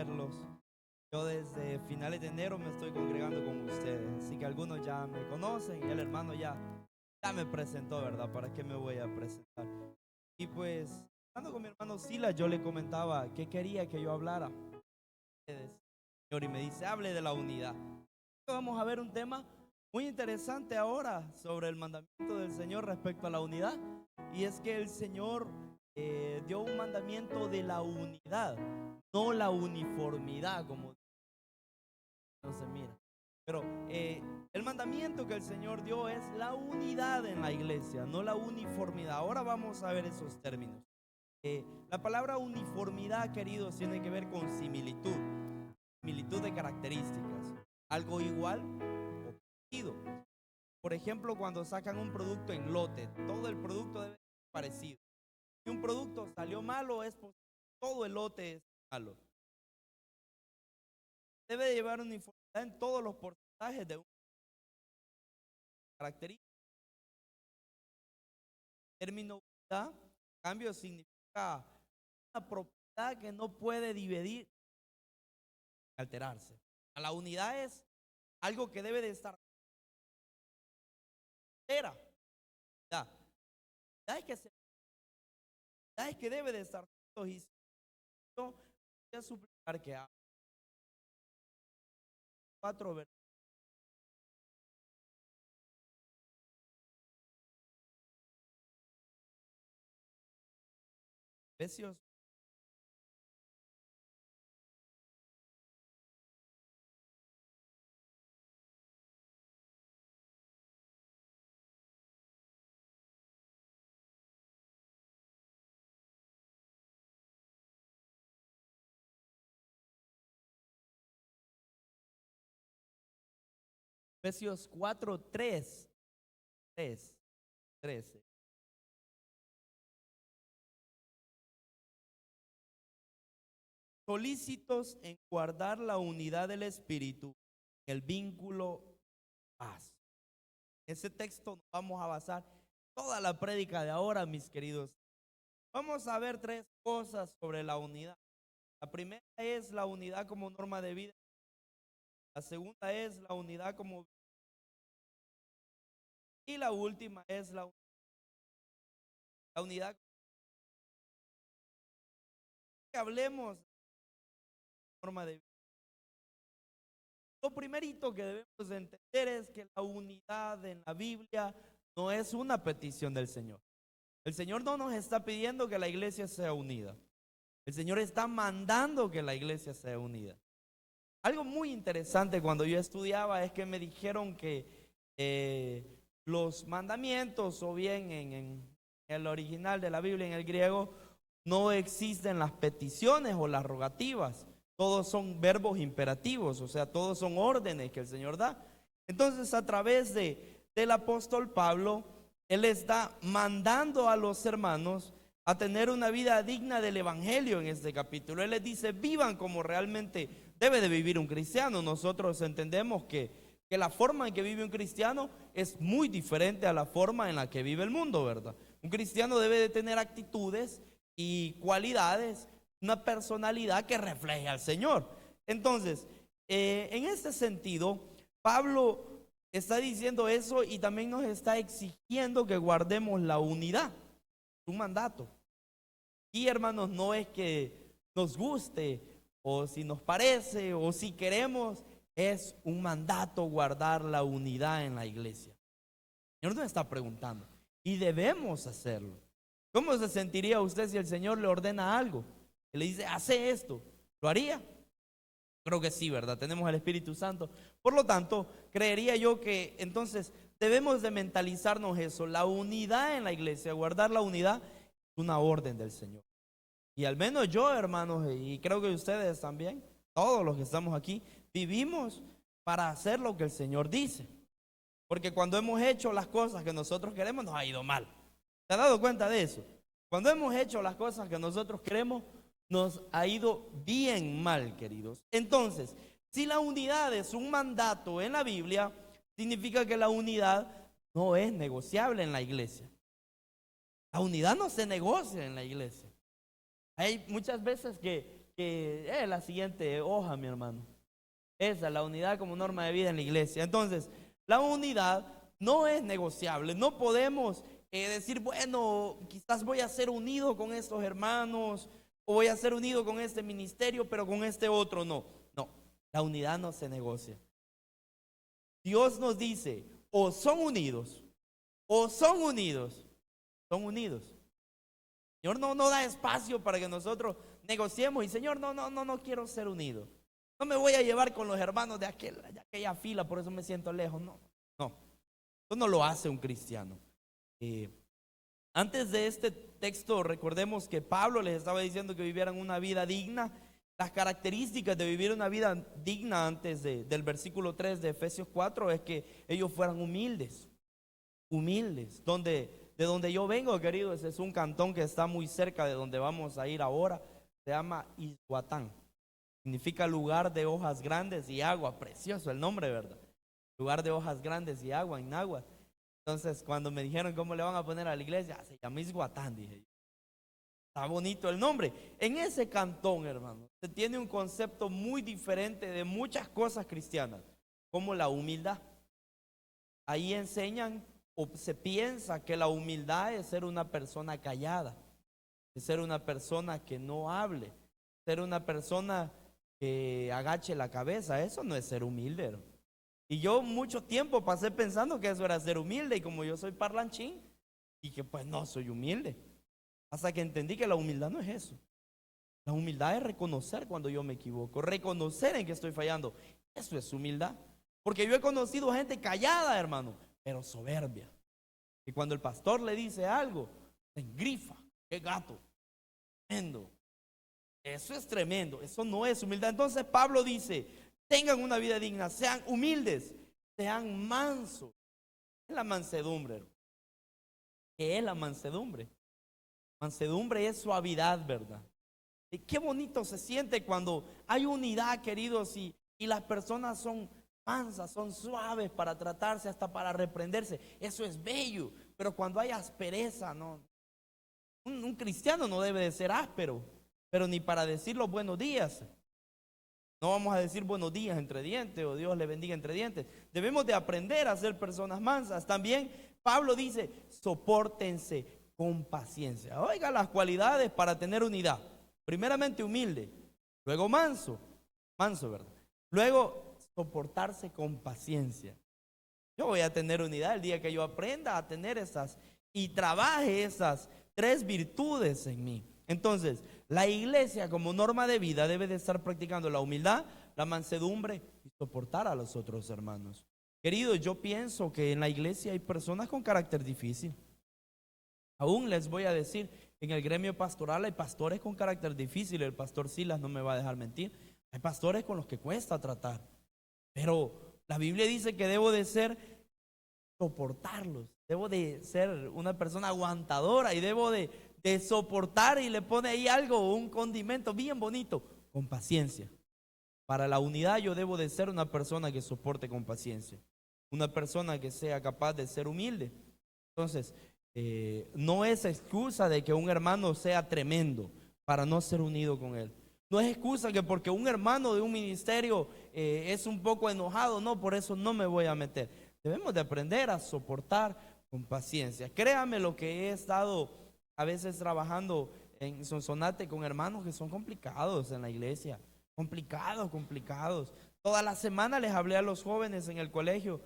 verlos. Yo desde finales de enero me estoy congregando con ustedes, así que algunos ya me conocen y el hermano ya me presentó, ¿verdad? ¿Para qué me voy a presentar? Y pues, hablando con mi hermano Silas, yo le comentaba que quería que yo hablara. Señor, y me dice, hable de la unidad. Vamos a ver un tema muy interesante ahora sobre el mandamiento del Señor respecto a la unidad. Y es que el Señor dio un mandamiento de la unidad, no la uniformidad, como no se mira. Pero el mandamiento que el Señor dio es la unidad en la iglesia, no la uniformidad. Ahora vamos a ver esos términos. La palabra uniformidad, queridos, tiene que ver con similitud, similitud de características, algo igual o parecido. Por ejemplo, cuando sacan un producto en lote, todo el producto debe ser parecido. Si un producto salió malo, es porque todo el lote es malo. Debe llevar uniformidad en todos los porcentajes de una característica. El término unidad, en cambio, significa una propiedad que no puede dividir, alterarse. La unidad es algo que debe de estar entera. La unidad es que debe de estar juntos. Y yo voy a suplicar que 4 Efesios. Efesios 4, 3, 3, 13. Solícitos en guardar la unidad del espíritu, el vínculo paz. En ese texto nos vamos a basar toda la prédica de ahora, mis queridos. Vamos a ver 3 cosas sobre la unidad. La primera es la unidad como norma de vida. La segunda es la unidad como, y la última es la unidad. Que hablemos de norma de vida. Lo primerito que debemos de entender es que la unidad en la Biblia no es una petición del Señor. El Señor no nos está pidiendo que la iglesia sea unida. El Señor está mandando que la iglesia sea unida. Algo muy interesante cuando yo estudiaba es que me dijeron que los mandamientos, o bien en el original de la Biblia, en el griego, no existen las peticiones o las rogativas. Todos son verbos imperativos, o sea, todos son órdenes que el Señor da. Entonces, a través del apóstol Pablo, él está mandando a los hermanos a tener una vida digna del evangelio en este capítulo. Él les dice, vivan como realmente debe de vivir un cristiano. Nosotros entendemos que la forma en que vive un cristiano es muy diferente a la forma en la que vive el mundo, ¿verdad? Un cristiano debe de tener actitudes y cualidades, una personalidad que refleje al Señor. Entonces, en este sentido, Pablo está diciendo eso y también nos está exigiendo que guardemos la unidad, un mandato. Y hermanos, no es que nos guste o si nos parece o si queremos, es un mandato guardar la unidad en la iglesia. El Señor nos está preguntando y debemos hacerlo. ¿Cómo se sentiría usted si el Señor le ordena algo y le dice, hace esto? ¿Lo haría? Creo que sí, ¿verdad? Tenemos el Espíritu Santo. Por lo tanto, creería yo que entonces debemos de mentalizarnos eso. La unidad en la iglesia, guardar la unidad, es una orden del Señor. Y al menos yo, hermanos, y creo que ustedes también, todos los que estamos aquí, vivimos para hacer lo que el Señor dice. Porque cuando hemos hecho las cosas que nosotros queremos, nos ha ido mal. ¿Se ha dado cuenta de eso? Cuando hemos hecho las cosas que nosotros queremos, nos ha ido bien mal, queridos. Entonces, si la unidad es un mandato en la Biblia, significa que la unidad no es negociable en la iglesia. La unidad no se negocia en la iglesia. Hay muchas veces que que es la siguiente hoja, mi hermano. Esa es la unidad como norma de vida en la iglesia. Entonces, la unidad no es negociable. No podemos decir, bueno, quizás voy a ser unido con estos hermanos o voy a ser unido con este ministerio, pero con este otro no. No, la unidad no se negocia. Dios nos dice, o son unidos, o son unidos, son unidos. Señor no da espacio para que nosotros negociemos y Señor, no quiero ser unido. No me voy a llevar con los hermanos de aquella fila, por eso me siento lejos. No. Eso no lo hace un cristiano. Antes de este texto, recordemos que Pablo les estaba diciendo que vivieran una vida digna. Las características de vivir una vida digna antes del versículo 3 de Efesios 4 es que ellos fueran humildes. Humildes. De donde yo vengo, queridos, ese es un cantón que está muy cerca de donde vamos a ir ahora. Se llama Izhuatán. Significa lugar de hojas grandes y agua. Precioso el nombre, ¿verdad? Lugar de hojas grandes y agua en náhuatl. Entonces, cuando me dijeron cómo le van a poner a la iglesia, se llama Izhuatán, dije yo. Está bonito el nombre. En ese cantón, hermano, se tiene un concepto muy diferente de muchas cosas cristianas, como la humildad. Ahí enseñan o se piensa que la humildad es ser una persona callada, es ser una persona que no hable, ser una persona que agache la cabeza. Eso no es ser humilde, hermano. Y yo mucho tiempo pasé pensando que eso era ser humilde, y como yo soy parlanchín, dije, pues no soy humilde. Hasta que entendí que la humildad no es eso. La humildad es reconocer cuando yo me equivoco, reconocer en que estoy fallando. Eso es humildad. Porque yo he conocido gente callada, hermano, pero soberbia. Y cuando el pastor le dice algo, se engrifa. ¡Qué gato! Tremendo. Eso es tremendo. Eso no es humildad. Entonces Pablo dice, tengan una vida digna, sean humildes, sean mansos. ¿Qué es la mansedumbre, hermano? ¿Qué es la mansedumbre? Mansedumbre es suavidad, ¿verdad? Y qué bonito se siente cuando hay unidad, queridos, y las personas son mansas, son suaves para tratarse, hasta para reprenderse. Eso es bello. Pero cuando hay aspereza, no. Un cristiano no debe de ser áspero, pero ni para decir los buenos días. No vamos a decir buenos días entre dientes o Dios le bendiga entre dientes. Debemos de aprender a ser personas mansas. También Pablo dice, sopórtense con paciencia. Oiga las cualidades para tener unidad. Primeramente humilde, luego manso, ¿verdad? Luego soportarse con paciencia. Yo voy a tener unidad el día que yo aprenda a tener esas y trabaje esas 3 virtudes en mí. Entonces, la iglesia como norma de vida debe de estar practicando la humildad, la mansedumbre y soportar a los otros hermanos. Queridos, yo pienso que en la iglesia hay personas con carácter difícil. Aún les voy a decir, en el gremio pastoral hay pastores con carácter difícil. El pastor Silas no me va a dejar mentir. Hay pastores con los que cuesta tratar. Pero la Biblia dice que debo de soportarlos. Debo de ser una persona aguantadora y debo de soportar, y le pone ahí algo, un condimento bien bonito, con paciencia. Para la unidad yo debo de ser una persona que soporte con paciencia. Una persona que sea capaz de ser humilde. Entonces, no es excusa de que un hermano sea tremendo para no ser unido con él. No es excusa que porque un hermano de un ministerio es un poco enojado, no, por eso no me voy a meter. Debemos de aprender a soportar con paciencia. Créame lo que he estado a veces trabajando en Sonsonate con hermanos que son complicados en la iglesia. Complicados. Toda la semana les hablé a los jóvenes en el colegio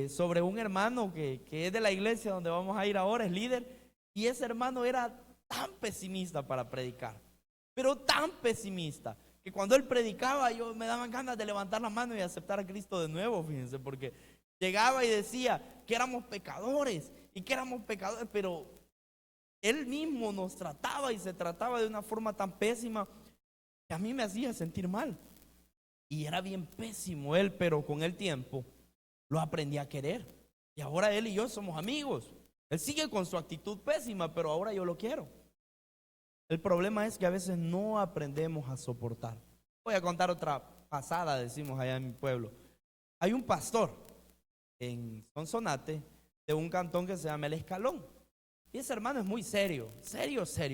sobre un hermano que es de la iglesia donde vamos a ir ahora, es líder, y ese hermano era tan pesimista para predicar, pero tan pesimista, que cuando él predicaba yo me daban ganas de levantar la mano y aceptar a Cristo de nuevo, fíjense, porque llegaba y decía que éramos pecadores, pero él mismo nos trataba y se trataba de una forma tan pésima que a mí me hacía sentir mal, y era bien pésimo él, pero con el tiempo lo aprendí a querer. Y ahora él y yo somos amigos. Él sigue con su actitud pésima, pero ahora yo lo quiero. El problema es que a veces no aprendemos a soportar. Voy a contar otra pasada, decimos allá en mi pueblo. Hay un pastor en Sonsonate de un cantón que se llama El Escalón. Y ese hermano es muy serio.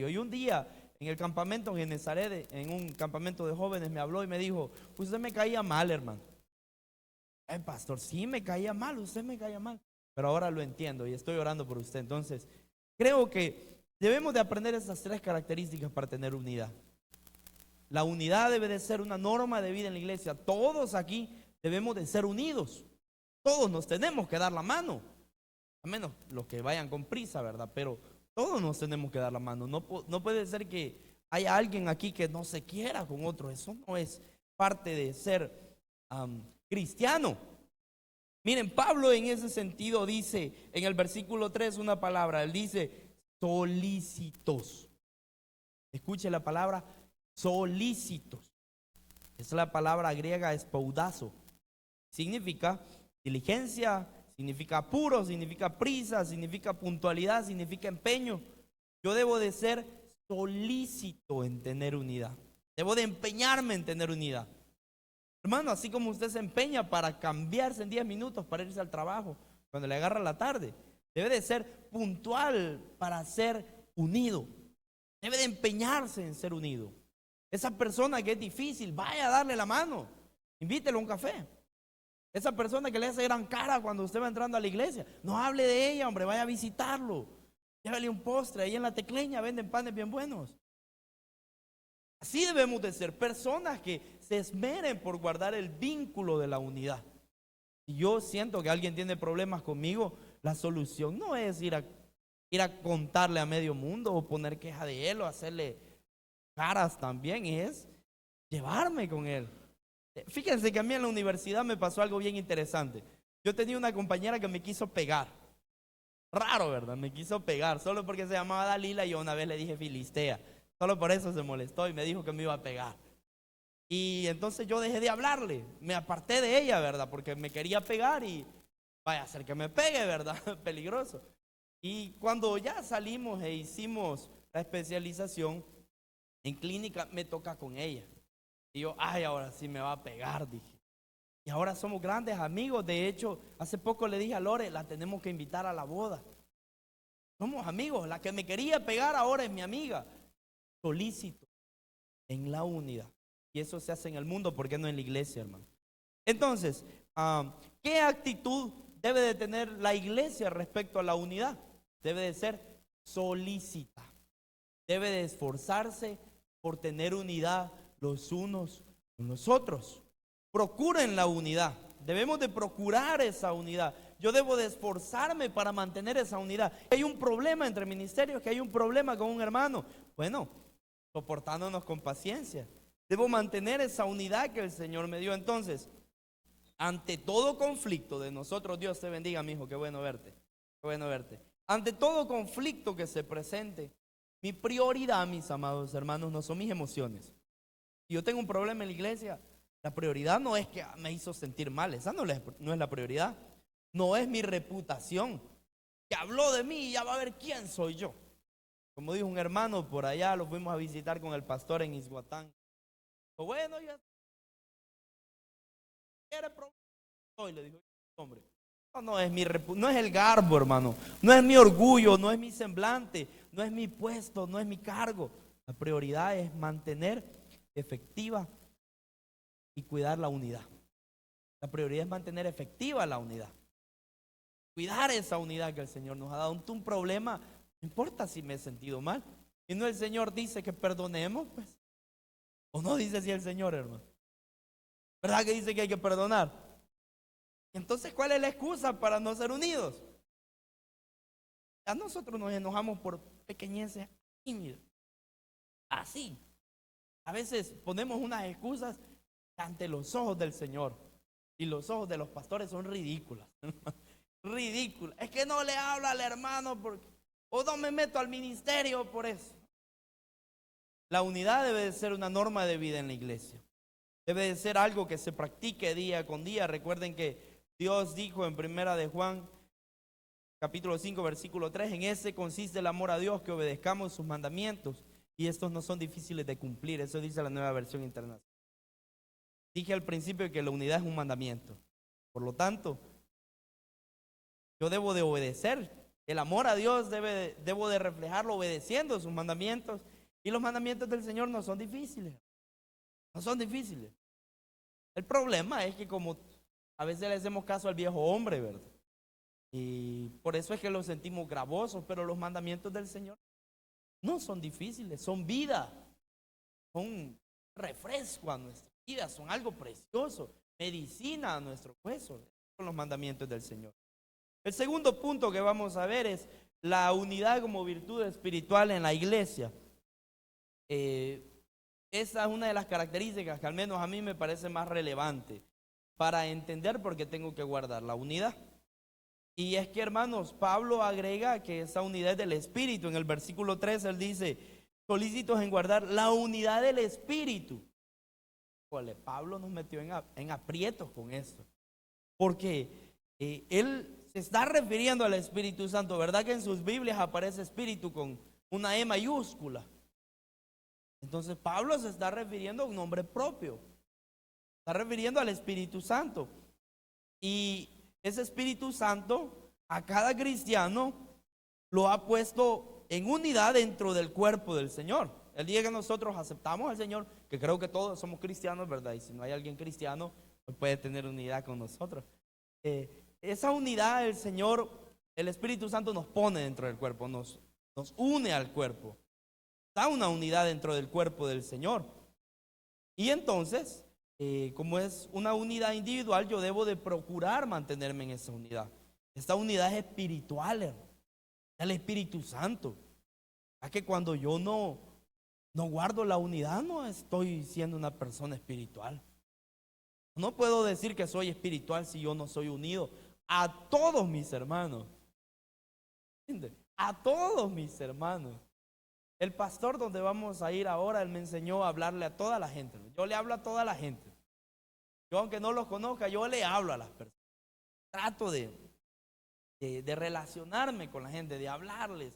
Y un día en el campamento en Genezaret, en un campamento de jóvenes, me habló y me dijo: usted me caía mal, hermano. Pastor, sí me caía mal, usted me caía mal, pero ahora lo entiendo y estoy orando por usted. Entonces, creo que debemos de aprender esas 3 características para tener unidad. La unidad debe de ser una norma de vida en la iglesia. Todos aquí debemos de ser unidos. Todos nos tenemos que dar la mano, a menos los que vayan con prisa, ¿verdad? Pero todos nos tenemos que dar la mano. No puede ser que haya alguien aquí que no se quiera con otro. Eso no es parte de ser cristiano. Miren, Pablo en ese sentido dice en el versículo 3 una palabra. Él dice solícitos. Escuche la palabra solícitos. Es la palabra griega espoudazo. Significa diligencia, significa apuro, significa prisa, significa puntualidad, significa empeño. Yo debo de ser solícito en tener unidad. Debo de empeñarme en tener unidad. Hermano, así como usted se empeña para cambiarse en 10 minutos para irse al trabajo, cuando le agarra la tarde, debe de ser puntual para ser unido. Debe de empeñarse en ser unido. Esa persona que es difícil, vaya a darle la mano, invítelo a un café. Esa persona que le hace gran cara cuando usted va entrando a la iglesia, no hable de ella, hombre, vaya a visitarlo. Llévale un postre, ahí en la Tecleña venden panes bien buenos. Así debemos de ser, personas que se esmeren por guardar el vínculo de la unidad. Si yo siento que alguien tiene problemas conmigo, la solución no es ir a contarle a medio mundo o poner queja de él o hacerle caras también, es llevarme con él. Fíjense que a mí en la universidad me pasó algo bien interesante. Yo tenía una compañera que me quiso pegar. Raro, ¿verdad? Me quiso pegar, solo porque se llamaba Dalila y yo una vez le dije Filistea. Solo por eso se molestó y me dijo que me iba a pegar. Y entonces yo dejé de hablarle, me aparté de ella, ¿verdad? Porque me quería pegar y vaya a ser que me pegue, ¿verdad? Peligroso. Y cuando ya salimos e hicimos la especialización en clínica, me toca con ella. Y yo, ay, ahora sí me va a pegar, dije. Y ahora somos grandes amigos. De hecho, hace poco le dije a Lore, la tenemos que invitar a la boda. Somos amigos. La que me quería pegar ahora es mi amiga. Solícito en la unidad. Y eso se hace en el mundo, ¿por qué no en la iglesia, hermano? Entonces, ¿qué actitud debe de tener la iglesia respecto a la unidad? Debe de ser solícita. Debe de esforzarse por tener unidad los unos con los otros. Procuren la unidad. Debemos de procurar esa unidad. Yo debo de esforzarme para mantener esa unidad. Hay un problema entre ministerios, que hay un problema con un hermano. Bueno, soportándonos con paciencia. Debo mantener esa unidad que el Señor me dio. Entonces, ante todo conflicto de nosotros, Dios te bendiga, mi hijo, qué bueno verte. Qué bueno verte. Ante todo conflicto que se presente, mi prioridad, mis amados hermanos, no son mis emociones. Si yo tengo un problema en la iglesia, la prioridad no es que me hizo sentir mal. Esa no es la prioridad. No es mi reputación, que habló de mí y ya va a ver quién soy yo. Como dijo un hermano por allá, lo fuimos a visitar con el pastor en Izhuatán. Bueno, ya quiere problema hoy, le dijo el hombre. No es no es el garbo, hermano. No es mi orgullo, no es mi semblante, no es mi puesto, no es mi cargo. La prioridad es mantener efectiva y cuidar la unidad. La prioridad es mantener efectiva la unidad. Cuidar esa unidad que el Señor nos ha dado. Un problema, no importa si me he sentido mal. Y no el Señor dice que perdonemos, pues. ¿O no dice así el Señor, hermano? ¿Verdad que dice que hay que perdonar? Entonces, ¿cuál es la excusa para no ser unidos? A nosotros nos enojamos por pequeñeces así. A veces ponemos unas excusas ante los ojos del Señor. Y los ojos de los pastores son ridículas. Ridículas. Es que no le hablo al hermano porque, o no me meto al ministerio por eso. La unidad debe de ser una norma de vida en la iglesia. Debe de ser algo que se practique día con día. Recuerden que Dios dijo en Primera de Juan, capítulo 5, versículo 3, en ese consiste el amor a Dios, que obedezcamos sus mandamientos. Y estos no son difíciles de cumplir. Eso dice la Nueva Versión Internacional. Dije al principio que la unidad es un mandamiento. Por lo tanto, yo debo de obedecer. El amor a Dios debo de reflejarlo obedeciendo sus mandamientos. Y los mandamientos del Señor no son difíciles. No son difíciles. El problema es que como a veces le hacemos caso al viejo hombre, ¿verdad? Y por eso es que los sentimos gravosos, pero los mandamientos del Señor no son difíciles, son vida, son refresco a nuestra vida, son algo precioso, medicina a nuestros huesos, son los mandamientos del Señor. El segundo punto que vamos a ver es la unidad como virtud espiritual en la iglesia. Esa es una de las características que al menos a mí me parece más relevante para entender por qué tengo que guardar la unidad. Y es que, hermanos, Pablo agrega que esa unidad es del Espíritu. En el versículo 3 él dice, solícitos en guardar la unidad del Espíritu. Pablo nos metió en aprietos con esto, porque él se está refiriendo al Espíritu Santo, ¿verdad? Que en sus Biblias aparece Espíritu con una E mayúscula. Entonces Pablo se está refiriendo a un nombre propio, está refiriendo al Espíritu Santo. Y ese Espíritu Santo a cada cristiano lo ha puesto en unidad dentro del cuerpo del Señor. El día que nosotros aceptamos al Señor, que creo que todos somos cristianos, ¿verdad? Y si no hay alguien cristiano, pues puede tener unidad con nosotros. Esa unidad el Señor, el Espíritu Santo nos pone dentro del cuerpo, nos une al cuerpo. Da una unidad dentro del cuerpo del Señor. Y entonces, como es una unidad individual, yo debo de procurar mantenerme en esa unidad. Esta unidad es espiritual, hermano. El Espíritu Santo. Es que cuando yo no guardo la unidad, no estoy siendo una persona espiritual. No puedo decir que soy espiritual si yo no soy unido a todos mis hermanos. A todos mis hermanos. El pastor donde vamos a ir ahora, él me enseñó a hablarle a toda la gente. Yo le hablo a toda la gente. Yo, aunque no los conozca, yo le hablo a las personas. Trato de relacionarme con la gente, de hablarles.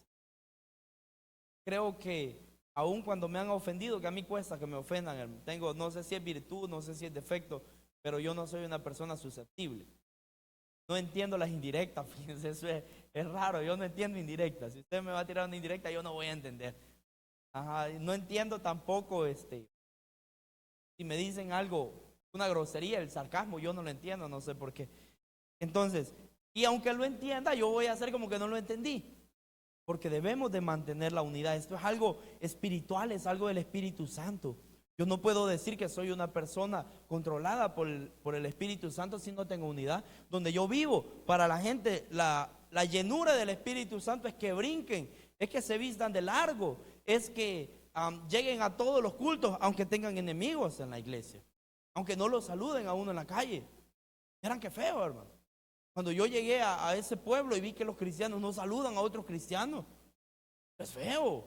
Creo que aun cuando me han ofendido, que a mí cuesta que me ofendan, no sé si es virtud, no sé si es defecto, pero yo no soy una persona susceptible. No entiendo las indirectas, fíjense, eso es raro, yo no entiendo indirectas. Si usted me va a tirar una indirecta, yo no voy a entender. Ajá, no entiendo tampoco, si me dicen algo, una grosería, el sarcasmo, yo no lo entiendo, no sé por qué. Entonces, y aunque lo entienda, yo voy a hacer como que no lo entendí. Porque debemos de mantener la unidad. Esto es algo espiritual, es algo del Espíritu Santo. Yo no puedo decir que soy una persona controlada por el Espíritu Santo si no tengo unidad. Donde yo vivo, para la gente, la llenura del Espíritu Santo es que brinquen, es que se vistan de largo, es que lleguen a todos los cultos, aunque tengan enemigos en la iglesia, aunque no los saluden a uno en la calle. Eran que feo, hermano. Cuando yo llegué a ese pueblo y vi que los cristianos no saludan a otros cristianos, es feo.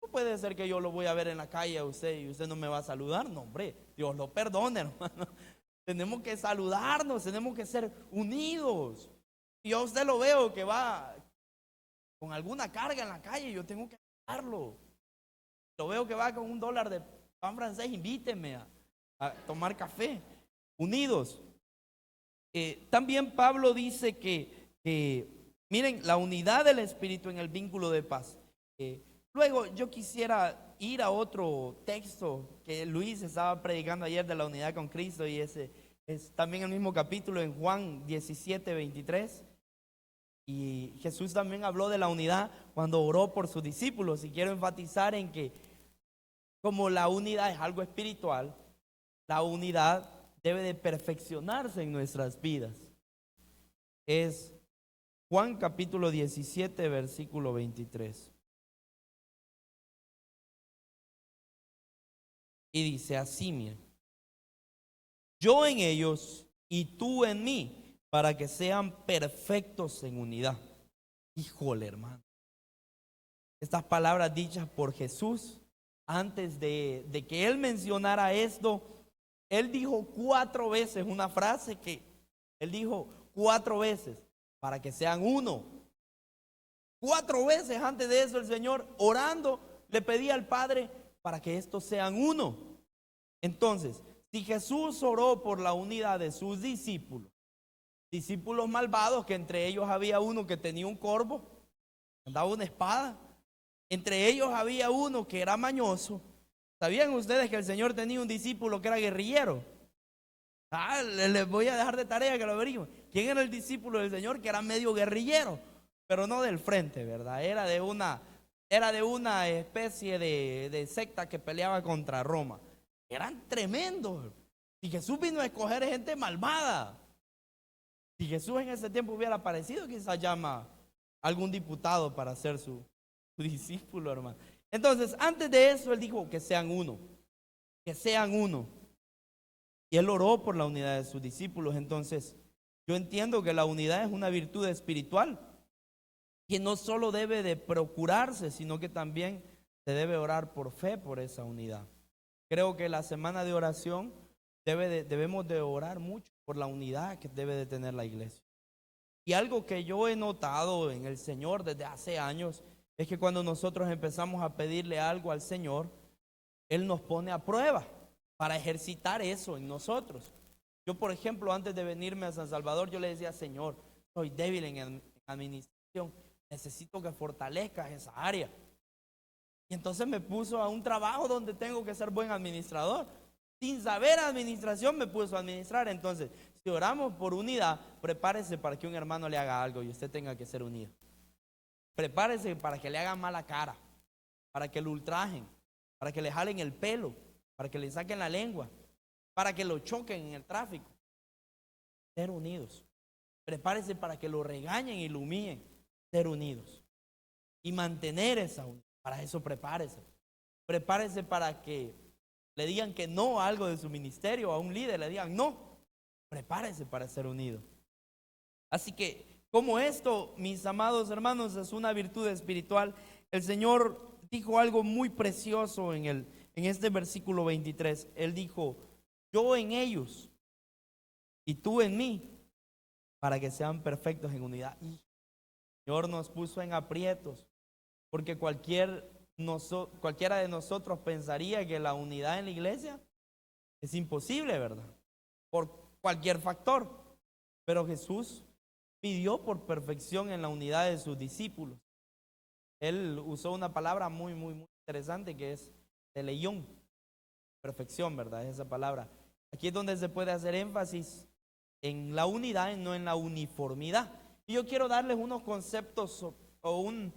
No puede ser que yo lo voy a ver en la calle a usted y usted no me va a saludar. No, hombre, Dios lo perdone, hermano. Tenemos que saludarnos, tenemos que ser unidos. Y yo a usted lo veo que va con alguna carga en la calle, yo tengo que ayudarlo. Lo veo que va con $1 de pan francés, invíteme a tomar café. Unidos. También Pablo dice que miren, la unidad del Espíritu en el vínculo de paz. Luego yo quisiera ir a otro texto que Luis estaba predicando ayer de la unidad con Cristo, y ese es también el mismo capítulo en Juan 17:23. Y Jesús también habló de la unidad cuando oró por sus discípulos, y quiero enfatizar en que como la unidad es algo espiritual, la unidad debe de perfeccionarse en nuestras vidas. Es Juan capítulo 17, versículo 23. Y dice así, miren: yo en ellos y tú en mí, para que sean perfectos en unidad. Híjole, hermano. Estas palabras dichas por Jesús, antes de que él mencionara esto, él dijo 4 veces una frase que él dijo 4 veces: para que sean uno. 4 veces antes de eso el Señor, orando, le pedía al Padre para que estos sean uno. Entonces, si Jesús oró por la unidad de sus discípulos malvados, que entre ellos había uno que tenía un corvo, andaba una espada, Entre ellos había uno que era mañoso. ¿Sabían ustedes que el Señor tenía un discípulo que era guerrillero? Les voy a dejar de tarea que lo averigüen. ¿Quién era el discípulo del Señor que era medio guerrillero? Pero no del frente, ¿verdad? Era de una especie de secta que peleaba contra Roma. Eran tremendos. Y Jesús vino a escoger gente malvada. Si Jesús en ese tiempo hubiera aparecido, quizás llama a algún diputado para ser su discípulo, hermano. Entonces, antes de eso, él dijo que sean uno. Que sean uno. Y él oró por la unidad de sus discípulos. Entonces, yo entiendo que la unidad es una virtud espiritual que no solo debe de procurarse, sino que también se debe orar por fe por esa unidad. Creo que la semana de oración debemos de orar mucho por la unidad que debe de tener la iglesia. Y algo que yo he notado en el Señor desde hace años es que cuando nosotros empezamos a pedirle algo al Señor, Él nos pone a prueba para ejercitar eso en nosotros. Yo, por ejemplo, antes de venirme a San Salvador, yo le decía: Señor, soy débil en administración, necesito que fortalezcas esa área. Y entonces me puso a un trabajo donde tengo que ser buen administrador. Sin saber administración me puso a administrar. Entonces, si oramos por unidad, prepárese para que un hermano le haga algo y usted tenga que ser unido. Prepárese para que le hagan mala cara, para que lo ultrajen, para que le jalen el pelo, para que le saquen la lengua, para que lo choquen en el tráfico. Ser unidos. Prepárese para que lo regañen y lo humillen. Ser unidos. Y mantener esa unidad. Para eso prepárese. Prepárese para que le digan que no a algo de su ministerio, a un líder le digan no. Prepárese para ser unido. Así que, como esto, mis amados hermanos, es una virtud espiritual, el Señor dijo algo muy precioso en este versículo 23. Él dijo: yo en ellos y tú en mí, para que sean perfectos en unidad. Y el Señor nos puso en aprietos, porque cualquiera de nosotros pensaría que la unidad en la iglesia es imposible, ¿verdad? Por cualquier factor. Pero Jesús pidió por perfección en la unidad de sus discípulos. Él usó una palabra muy, muy, muy interesante que es teleión. Perfección, ¿verdad? Es esa palabra. Aquí es donde se puede hacer énfasis en la unidad y no en la uniformidad. Y yo quiero darles unos conceptos o un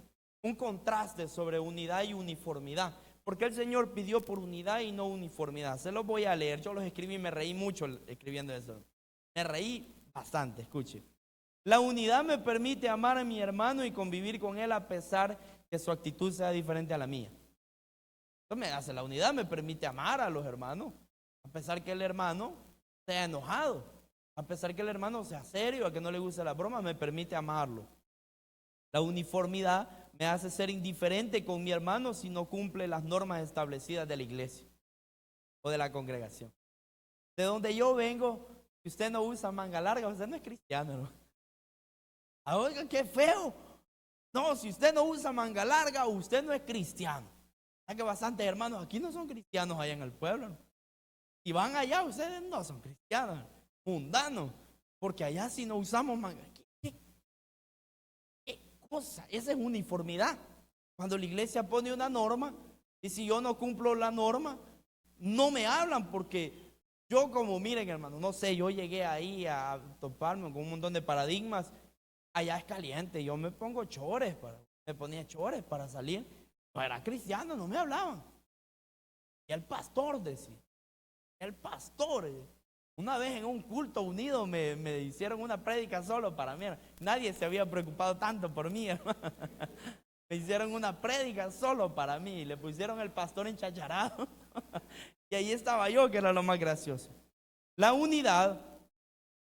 contraste sobre unidad y uniformidad. Porque el Señor pidió por unidad y no uniformidad. Se los voy a leer. Yo los escribí y me reí mucho escribiendo eso. Me reí bastante, escuche. La unidad me permite amar a mi hermano y convivir con él a pesar que su actitud sea diferente a la mía. Entonces la unidad me permite amar a los hermanos, a pesar que el hermano sea enojado, a pesar que el hermano sea serio, a que no le guste la broma, me permite amarlo. La uniformidad me hace ser indiferente con mi hermano si no cumple las normas establecidas de la iglesia o de la congregación. De donde yo vengo, si usted no usa manga larga, usted no es cristiano, ¿no? Oigan, qué feo. No, si usted no usa manga larga, usted no es cristiano. Hay que bastantes hermanos aquí no son cristianos allá en el pueblo, ¿no? Y van allá, ustedes no son cristianos, mundanos, porque allá si no usamos manga. ¿Qué cosa? Esa es uniformidad. Cuando la iglesia pone una norma y si yo no cumplo la norma, no me hablan porque yo, como miren, hermano, no sé, yo llegué ahí a toparme con un montón de paradigmas. Allá es caliente, yo me ponía chores para salir. No era cristiano, no me hablaban. Y el pastor decía, una vez en un culto unido me hicieron una prédica solo para mí. Nadie se había preocupado tanto por mí, hermano. Me hicieron una prédica solo para mí. Le pusieron el pastor enchacharado. Y ahí estaba yo, que era lo más gracioso. La unidad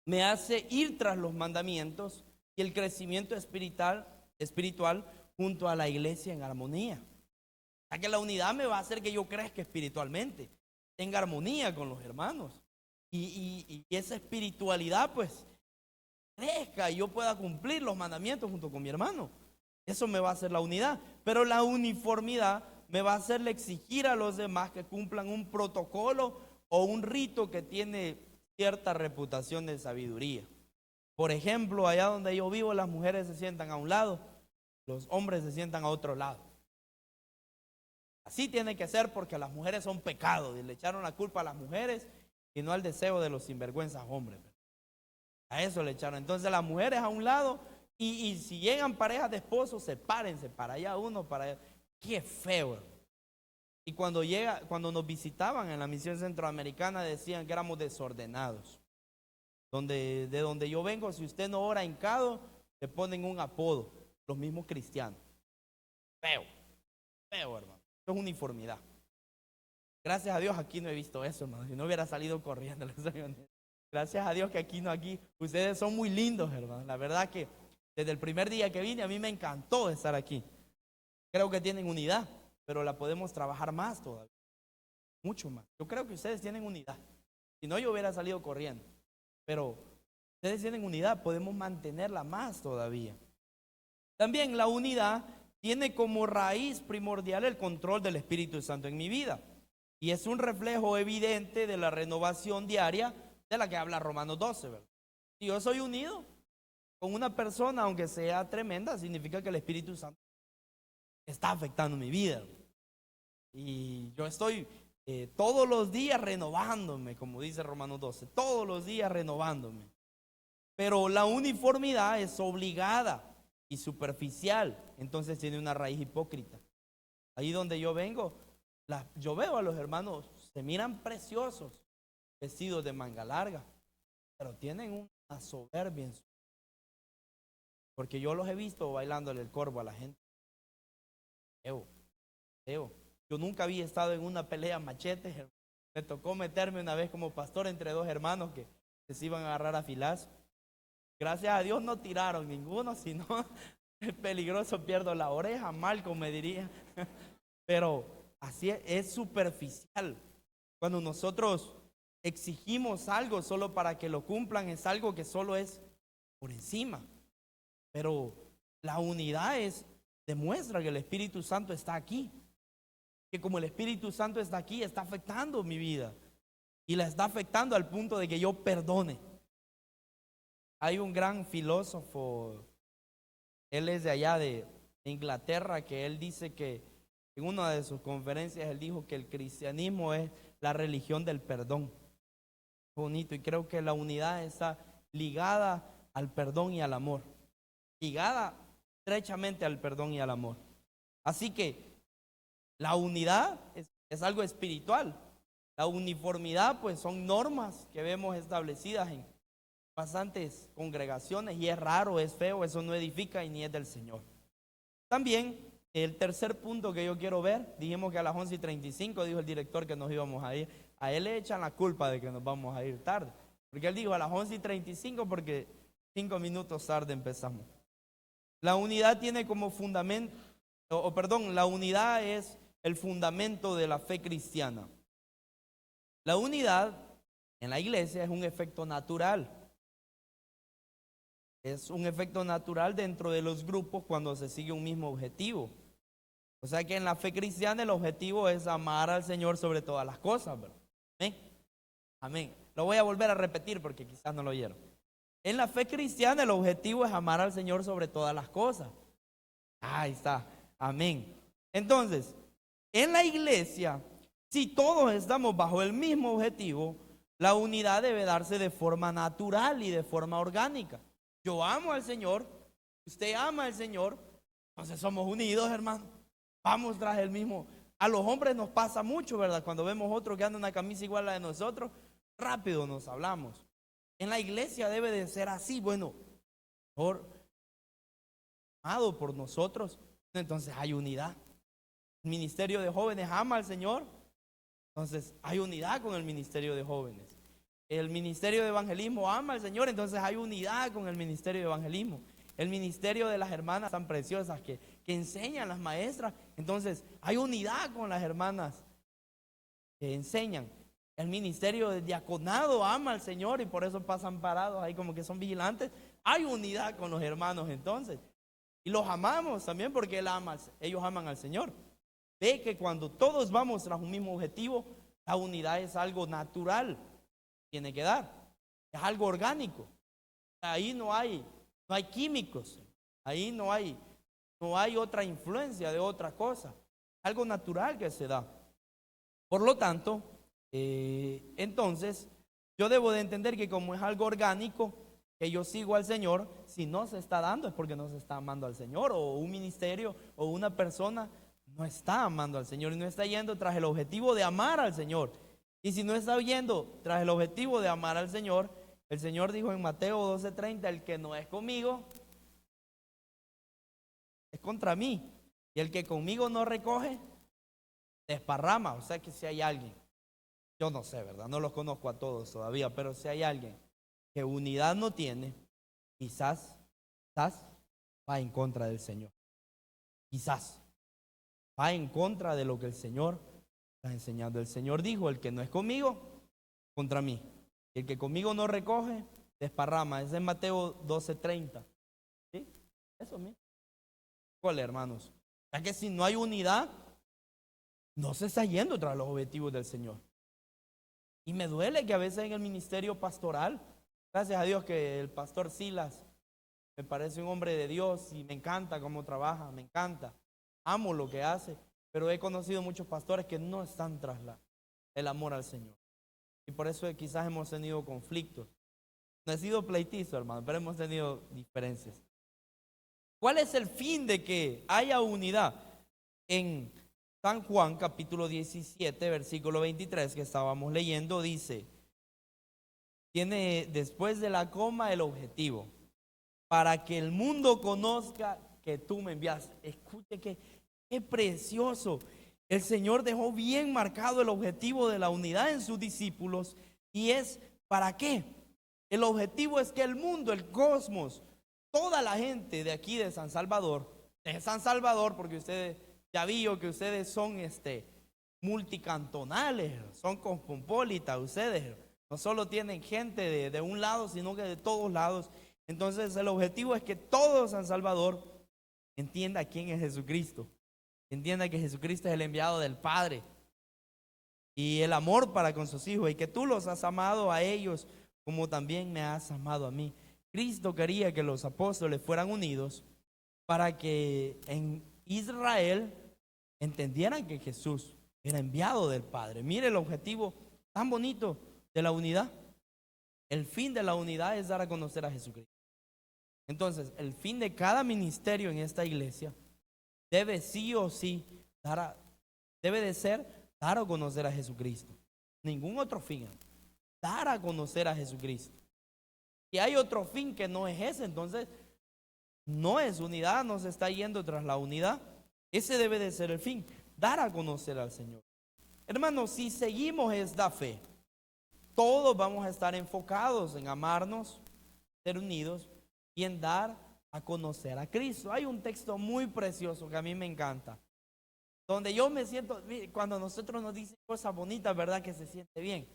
me hace ir tras los mandamientos y el crecimiento espiritual junto a la iglesia en armonía. O sea que la unidad me va a hacer que yo crezca espiritualmente, tenga armonía con los hermanos. Y esa espiritualidad pues crezca y yo pueda cumplir los mandamientos junto con mi hermano. Eso me va a hacer la unidad. Pero la uniformidad me va a hacerle exigir a los demás que cumplan un protocolo o un rito que tiene cierta reputación de sabiduría. Por ejemplo, allá donde yo vivo, las mujeres se sientan a un lado, los hombres se sientan a otro lado. Así tiene que ser porque las mujeres son pecados. Y le echaron la culpa a las mujeres y no al deseo de los sinvergüenzas hombres. A eso le echaron. Entonces las mujeres a un lado y si llegan parejas de esposos, sepárense para allá uno, para allá. Qué feo. Y cuando nos visitaban en la misión centroamericana decían que éramos desordenados. De donde yo vengo, si usted no ora hincado, le ponen un apodo, los mismos cristianos. Feo, feo, hermano. Esto es uniformidad. Gracias a Dios aquí no he visto eso, hermano. Si no hubiera salido corriendo. Gracias a Dios que aquí ustedes son muy lindos, hermano. La verdad que desde el primer día que vine a mí me encantó estar aquí. Creo que tienen unidad, pero la podemos trabajar más todavía. Mucho más. Yo creo que ustedes tienen unidad. Si no, yo hubiera salido corriendo. Pero ustedes tienen unidad, podemos mantenerla más todavía. También la unidad tiene como raíz primordial el control del Espíritu Santo en mi vida. Y es un reflejo evidente de la renovación diaria de la que habla Romanos 12, ¿verdad? Si yo soy unido con una persona, aunque sea tremenda, significa que el Espíritu Santo está afectando mi vida. Y yo estoy todos los días renovándome, como dice Romanos 12, todos los días renovándome. Pero la uniformidad es obligada y superficial, entonces tiene una raíz hipócrita. Ahí donde yo vengo, yo veo a los hermanos, se miran preciosos, vestidos de manga larga, pero tienen una soberbia en su vida. Porque yo los he visto bailándole el corvo a la gente. Feo. Yo nunca había estado en una pelea machete. Me tocó meterme una vez como pastor entre dos hermanos que se iban a agarrar a filazos. Gracias a Dios no tiraron ninguno, sino es peligroso, pierdo la oreja, Malcolm me diría. Pero así es superficial. Cuando nosotros exigimos algo solo para que lo cumplan, es algo que solo es por encima. Pero la unidad demuestra que el Espíritu Santo está aquí. Que como el Espíritu Santo está aquí, está afectando mi vida. Y la está afectando al punto de que yo perdone. Hay un gran filósofo, él es de allá de Inglaterra, que él dice que en una de sus conferencias, él dijo que el cristianismo es la religión del perdón. Bonito, y creo que la unidad está ligada al perdón y al amor. Ligada estrechamente al perdón y al amor. Así que la unidad es algo espiritual. La uniformidad pues son normas que vemos establecidas en bastantes congregaciones y es raro, es feo, eso no edifica y ni es del Señor. También el tercer punto que yo quiero ver, dijimos que a las 11:35 dijo el director que nos íbamos a ir. A él le echan la culpa de que nos vamos a ir tarde, porque él dijo a las 11:35 porque 5 minutos tarde empezamos. La unidad tiene como fundamento, la unidad es el fundamento de la fe cristiana. La unidad en la iglesia es un efecto natural. Es un efecto natural dentro de los grupos cuando se sigue un mismo objetivo. O sea que en la fe cristiana el objetivo es amar al Señor sobre todas las cosas, ¿verdad? Amén. Amén. Lo voy a volver a repetir porque quizás no lo oyeron. En la fe cristiana el objetivo es amar al Señor sobre todas las cosas. Ahí está. Amén. Entonces, en la iglesia, si todos estamos bajo el mismo objetivo, la unidad debe darse de forma natural y de forma orgánica. Yo amo al Señor, usted ama al Señor, entonces somos unidos, hermano. Vamos tras el mismo. A los hombres nos pasa mucho, ¿verdad? Cuando vemos otro que anda en una camisa igual a la de nosotros, rápido nos hablamos. En la iglesia debe de ser así. Bueno, por amado por nosotros, entonces hay unidad. El ministerio de jóvenes ama al Señor, entonces hay unidad con el ministerio de jóvenes. El ministerio de evangelismo ama al Señor, entonces hay unidad con el ministerio de evangelismo. El ministerio de las hermanas tan preciosas que enseñan las maestras, entonces hay unidad con las hermanas que enseñan. El ministerio de diaconado ama al Señor y por eso pasan parados ahí como que son vigilantes. Hay unidad con los hermanos entonces. Y los amamos también porque ellos aman al Señor. Ve que cuando todos vamos tras un mismo objetivo, la unidad es algo natural. Tiene que dar. Es algo orgánico. Ahí no hay químicos. Ahí no hay otra influencia de otra cosa. algo natural que se da. Por lo tanto, entonces, yo debo de entender que como es algo orgánico, que yo sigo al Señor, si no se está dando es porque no se está amando al Señor, o un ministerio o una persona no está amando al Señor y no está yendo tras el objetivo de amar al Señor. Y si no está yendo tras el objetivo de amar al Señor, el Señor dijo en Mateo 12:30, el que no es conmigo, es contra mí. Y el que conmigo no recoge, desparrama. O sea que si hay alguien, yo no sé, ¿verdad? No los conozco a todos todavía, pero si hay alguien que unidad no tiene, quizás va en contra del Señor. Quizás va en contra de lo que el Señor está enseñando. El Señor dijo, el que no es conmigo, contra mí. El que conmigo no recoge, desparrama. Es en Mateo 12:30. ¿Sí? Eso mismo. ¿Cuál, hermanos? Ya que si no hay unidad, no se está yendo tras los objetivos del Señor. Y me duele que a veces en el ministerio pastoral, gracias a Dios que el pastor Silas me parece un hombre de Dios y me encanta cómo trabaja, me encanta, amo lo que hace, pero he conocido muchos pastores que no están tras el amor al Señor. Y por eso quizás hemos tenido conflictos. No he sido pleitizo, hermano, pero hemos tenido diferencias. ¿Cuál es el fin de que haya unidad? En San Juan capítulo 17, versículo 23 que estábamos leyendo, dice, tiene después de la coma el objetivo, para que el mundo conozca que tú me enviaste. Escuche que qué precioso. El Señor dejó bien marcado el objetivo de la unidad en sus discípulos y es ¿para qué? El objetivo es que el mundo, el cosmos, toda la gente de aquí de San Salvador, porque ustedes ya vio que ustedes son multicantonales, son cosmopolitas, ustedes no solo tienen gente de un lado, sino que de todos lados. Entonces el objetivo es que todo San Salvador entienda quién es Jesucristo, entienda que Jesucristo es el enviado del Padre y el amor para con sus hijos y que tú los has amado a ellos como también me has amado a mí. Cristo quería que los apóstoles fueran unidos para que en Israel entendieran que Jesús era enviado del Padre. Mire el objetivo tan bonito de la unidad. El fin de la unidad es dar a conocer a Jesucristo. Entonces, el fin de cada ministerio en esta iglesia debe sí o sí debe de ser dar a conocer a Jesucristo. Ningún otro fin. Dar a conocer a Jesucristo. Si hay otro fin que no es ese, entonces no es unidad, no se está yendo tras la unidad. Ese debe de ser el fin, dar a conocer al Señor. Hermanos, si seguimos esta fe, todos vamos a estar enfocados en amarnos, ser unidos y en dar a conocer a Cristo. Hay un texto muy precioso que a mí me encanta, donde yo me siento, cuando nosotros nos dicen cosas bonitas, ¿verdad? Que se siente bien.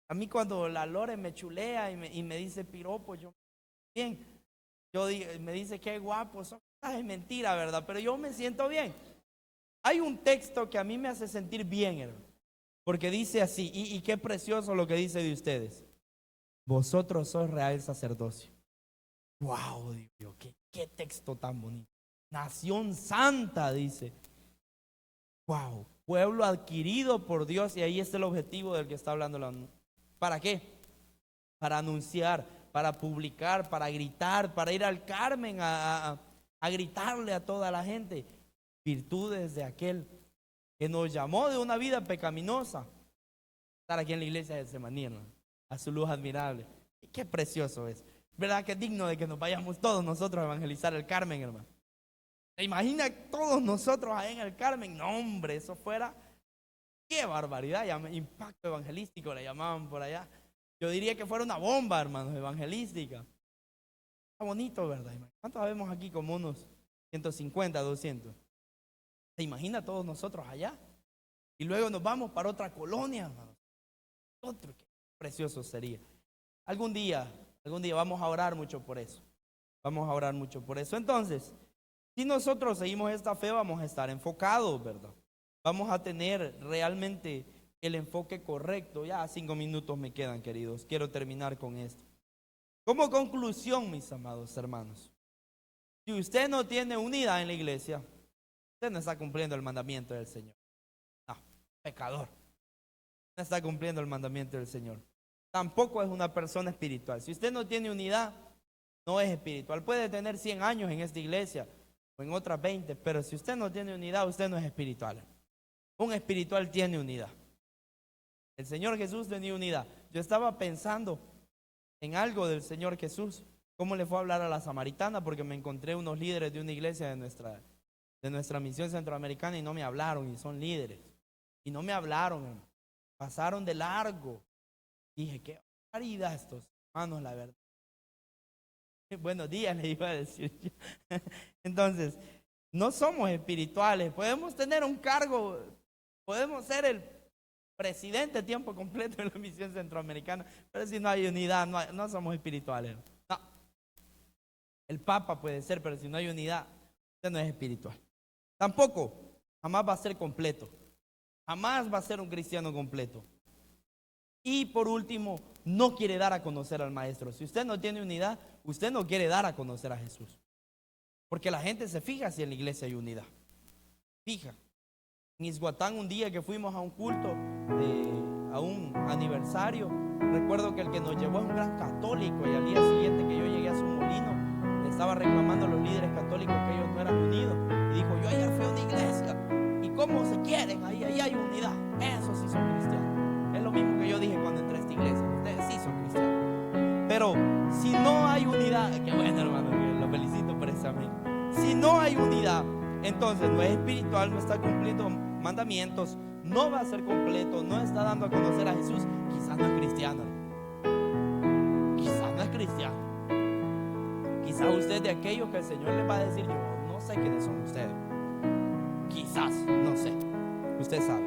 A mí cuando la Lore me chulea y me dice piropo, yo bien. Me dice qué guapo, son cosas de mentira, ¿verdad? Pero yo me siento bien. Hay un texto que a mí me hace sentir bien, hermano, porque dice así, y qué precioso lo que dice de ustedes. Vosotros sois real sacerdocio. Wow, Dios mío, qué texto tan bonito. Nación santa, dice. Wow, pueblo adquirido por Dios, y ahí está el objetivo del que está hablando. ¿Para qué? Para anunciar, para publicar, para gritar, para ir al Carmen a gritarle a toda la gente virtudes de aquel que nos llamó de una vida pecaminosa, estar aquí en la iglesia de Semaní, a su luz admirable. Y qué precioso es, ¿verdad? Que es digno de que nos vayamos todos nosotros a evangelizar el Carmen, hermano. ¿Se imagina todos nosotros ahí en el Carmen? No, hombre, eso fuera, qué barbaridad, impacto evangelístico le llamaban por allá. Yo diría que fuera una bomba, hermanos, evangelística. Está bonito, ¿verdad? ¿Cuántos vemos aquí? Como unos 150, 200. ¿Se imagina todos nosotros allá? Y luego nos vamos para otra colonia, hermanos. Qué precioso sería. Algún día vamos a orar mucho por eso. Vamos a orar mucho por eso. Entonces, si nosotros seguimos esta fe, vamos a estar enfocados, ¿verdad? Vamos a tener realmente el enfoque correcto. Ya 5 minutos me quedan, queridos. Quiero terminar con esto. Como conclusión, mis amados hermanos, si usted no tiene unidad en la iglesia, usted no está cumpliendo el mandamiento del Señor. No, pecador. No está cumpliendo el mandamiento del Señor. Tampoco es una persona espiritual. Si usted no tiene unidad, no es espiritual. Puede tener 100 años en esta iglesia o en otras 20, pero si usted no tiene unidad, usted no es espiritual. Un espiritual tiene unidad. El Señor Jesús tenía unidad. Yo estaba pensando en algo del Señor Jesús. ¿Cómo le fue a hablar a la samaritana? Porque me encontré unos líderes de una iglesia de nuestra misión centroamericana y no me hablaron, y son líderes. Y no me hablaron, hermano. Pasaron de largo. Dije, qué barbaridad estos hermanos, la verdad. Buenos días, le iba a decir yo. Entonces, no somos espirituales. Podemos tener un cargo, podemos ser el presidente a tiempo completo de la misión centroamericana, pero si no hay unidad, no somos espirituales. No. El Papa puede ser, pero si no hay unidad, usted no es espiritual. Tampoco, jamás va a ser completo. Jamás va a ser un cristiano completo. Y por último, no quiere dar a conocer al Maestro. Si usted no tiene unidad, usted no quiere dar a conocer a Jesús. Porque la gente se fija si en la iglesia hay unidad. Fija. En Izhuatán, un día que fuimos a un culto, a un aniversario, recuerdo que el que nos llevó es un gran católico, y al día siguiente que yo llegué a su molino, le estaba reclamando a los líderes católicos que ellos no eran unidos. Y dijo, yo ayer fui a una iglesia, ¿y cómo se quieren? Ahí hay unidad. Eso sí son cristianos. Es lo mismo que yo dije cuando entré a esta iglesia. Ustedes sí son cristianos. Pero si no hay unidad, qué bueno, hermano, lo felicito por ese amén. Si no hay unidad, entonces no es espiritual, no está cumpliendo mandamientos, no va a ser completo, no está dando a conocer a Jesús. Quizás no es cristiano. Quizás no es cristiano. Quizás usted es de aquellos que el Señor les va a decir, yo no sé quiénes son ustedes. Quizás, no sé. Usted sabe.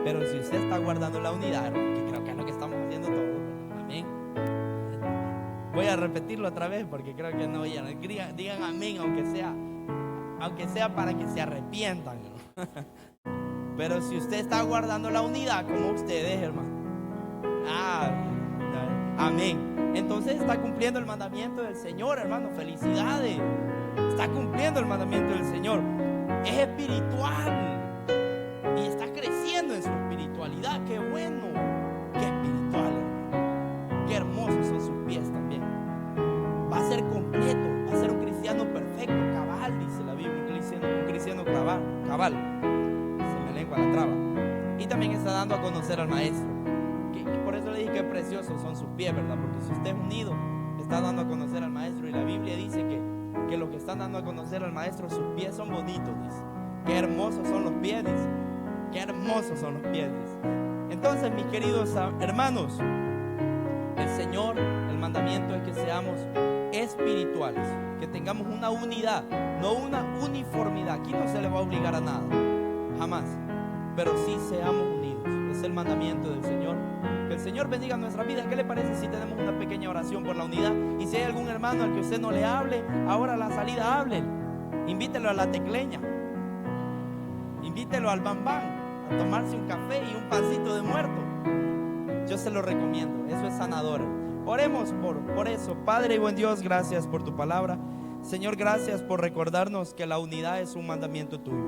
Pero si usted está guardando la unidad, hermano, que creo que es lo que estamos haciendo todos. Amén. Voy a repetirlo otra vez porque creo que no oyeron. Digan amén, aunque sea para que se arrepientan. Pero si usted está guardando la unidad como ustedes, hermano, amén, entonces está cumpliendo el mandamiento del Señor, hermano. Felicidades. Está cumpliendo el mandamiento del Señor. Es espiritual y está creciendo en su espiritualidad. Qué bueno. Qué espiritual, hermano. Qué hermosos son sus pies también. Va a ser completo, va a ser un cristiano perfecto, cabal, dice la Biblia. Un cristiano cabal. Se me lengua la traba. Y también está dando a conocer al Maestro. Que por eso le dije que preciosos son sus pies, ¿verdad? Porque si usted es unido, está dando a conocer al Maestro. Y la Biblia dice que los que están dando a conocer al Maestro, sus pies son bonitos, dice. Qué hermosos son los pies, dice. Qué hermosos son los pies, dice. Entonces, mis queridos hermanos, el Señor, el mandamiento es que seamos espirituales, que tengamos una unidad, no una uniformidad. Aquí no se le va a obligar a nada, jamás, pero sí seamos unidos. Es el mandamiento del Señor. Que el Señor bendiga nuestra vida. ¿Qué le parece si tenemos una pequeña oración por la unidad? Y si hay algún hermano al que usted no le hable, ahora a la salida hable. Invítelo a la tecleña, invítelo al bambán a tomarse un café y un pancito de muerto. Yo se lo recomiendo, eso es sanador. Oremos por eso. Padre y buen Dios, gracias por tu palabra. Señor, gracias por recordarnos que la unidad es un mandamiento tuyo.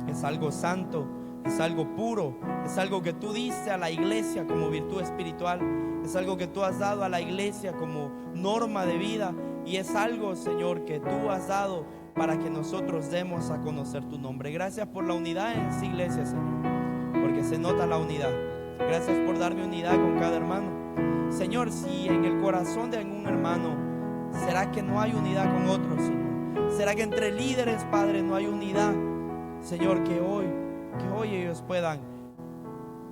Es algo santo, es algo puro, es algo que tú diste a la iglesia como virtud espiritual. Es algo que tú has dado a la iglesia como norma de vida. Y es algo, Señor, que tú has dado para que nosotros demos a conocer tu nombre. Gracias por la unidad en esta iglesia, Señor, porque se nota la unidad. Gracias por darme unidad con cada hermano. Señor, si en el corazón de algún hermano, ¿será que no hay unidad con otros, Señor? ¿Será que entre líderes, Padre, no hay unidad? Señor, que hoy ellos puedan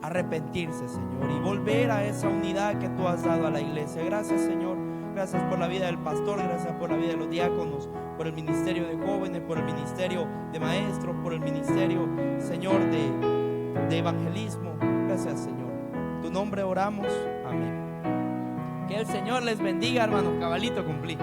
arrepentirse, Señor, y volver a esa unidad que tú has dado a la iglesia. Gracias, Señor. Gracias por la vida del pastor, gracias por la vida de los diáconos, por el ministerio de jóvenes, por el ministerio de maestros, por el ministerio, Señor, de evangelismo. Gracias, Señor. En tu nombre oramos. Amén. Que el Señor les bendiga, hermanos. Cabalito cumplí.